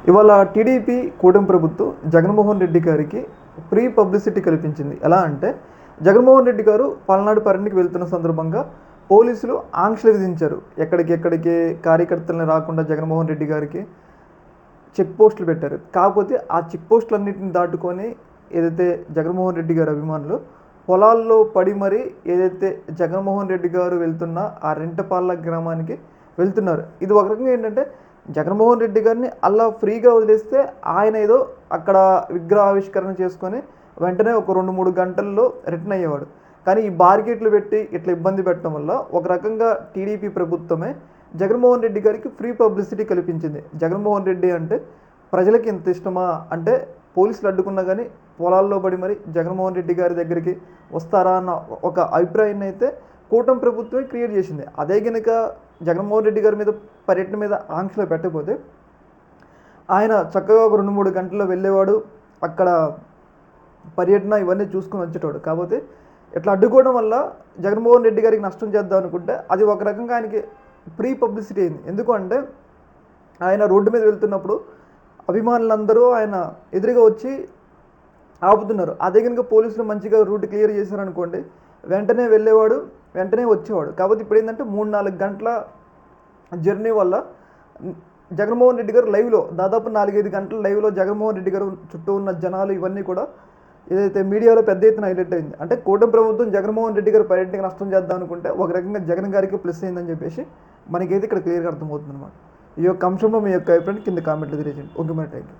ఇవాళ టీడీపీ కూటమి ప్రభుత్వం జగన్మోహన్ రెడ్డి గారికి ఫ్రీ పబ్లిసిటీ కల్పించింది. ఎలా అంటే జగన్మోహన్ రెడ్డి గారు పల్నాడు పర్యటనకి వెళ్తున్న సందర్భంగా పోలీసులు ఆంక్షలు విధించారు. ఎక్కడికి కార్యకర్తలను రాకుండా జగన్మోహన్ రెడ్డి గారికి చెక్ పోస్టులు పెట్టారు. కాకపోతే ఆ చెక్ పోస్టులన్నింటిని దాటుకొని ఏదైతే జగన్మోహన్ రెడ్డి గారి అభిమానులు పొలాల్లో పడి మరీ ఏదైతే జగన్మోహన్ రెడ్డి గారు వెళ్తున్న ఆ రెంటపాళ్ళ గ్రామానికి వెళ్తున్నారు. ఇది ఒక రకంగా ఏంటంటే జగన్మోహన్ రెడ్డి గారిని అలా ఫ్రీగా వదిలేస్తే ఆయన ఏదో అక్కడ విగ్రహావిష్కరణ చేసుకొని వెంటనే ఒక 2-3 గంటల్లో రిటర్న్ అయ్యేవాడు. కానీ ఈ బార్గేట్లు పెట్టి ఇట్లా ఇబ్బంది పెట్టడం వల్ల ఒక రకంగా టీడీపీ ప్రభుత్వమే జగన్మోహన్ రెడ్డి గారికి ఫ్రీ పబ్లిసిటీ కల్పించింది. జగన్మోహన్ రెడ్డి అంటే ప్రజలకి ఇంత ఇష్టమా అంటే పోలీసులు అడ్డుకున్నా కానీ పొలాల్లో పడి మరి జగన్మోహన్ రెడ్డి గారి దగ్గరికి వస్తారా అన్న ఒక అభిప్రాయాన్ని అయితే కూటమి ప్రభుత్వమే క్రియేట్ చేసింది. అదే కనుక జగన్మోహన్ రెడ్డి గారి మీద పర్యటన మీద ఆంక్షలు పెట్టకపోతే ఆయన చక్కగా ఒక 2-3 గంటల్లో వెళ్ళేవాడు, అక్కడ పర్యటన ఇవన్నీ చూసుకొని వచ్చేటోడు. కాకపోతే ఇట్లా అడ్డుకోవడం వల్ల జగన్మోహన్ రెడ్డి గారికి నష్టం చేద్దాం అనుకుంటే అది ఒక రకంగా ఆయనకి ఫ్రీ పబ్లిసిటీ అయింది. ఎందుకు అంటే ఆయన రోడ్డు మీద వెళ్తున్నప్పుడు అభిమానులందరూ ఆయన ఎదురుగా వచ్చి ఆపుతున్నారు. అదే కనుక పోలీసులు మంచిగా రూట్ క్లియర్ చేశారనుకోండి, వెంటనే వెళ్ళేవాడు, వెంటనే వచ్చేవాడు. కాకపోతే ఇప్పుడు ఏంటంటే 3-4 గంటల జర్నీ వల్ల జగన్మోహన్ రెడ్డి గారు లైవ్లో దాదాపు 4-5 గంటల లైవ్లో జగన్మోహన్ రెడ్డి గారు చుట్టూ ఉన్న జనాలు ఇవన్నీ కూడా ఏదైతే మీడియాలో పెద్ద ఎత్తున హైలైట్ అయింది. అంటే కూటమి ప్రభుత్వం జగన్మోహన్ రెడ్డి గారు పర్యటనకి నష్టం చేద్దాం అనుకుంటే ఒక రకంగా జగన్ గారికి ప్లస్ అయిందని చెప్పేసి మనకైతే ఇక్కడ క్లియర్గా అర్థమవుతుంది అనమాట. ఈ యొక్క అంశంలో మీ యొక్క అభిప్రాయం కింద కామెంట్లు తెలియజేయండి. ఓకే మరి, థ్యాంక్ యూ.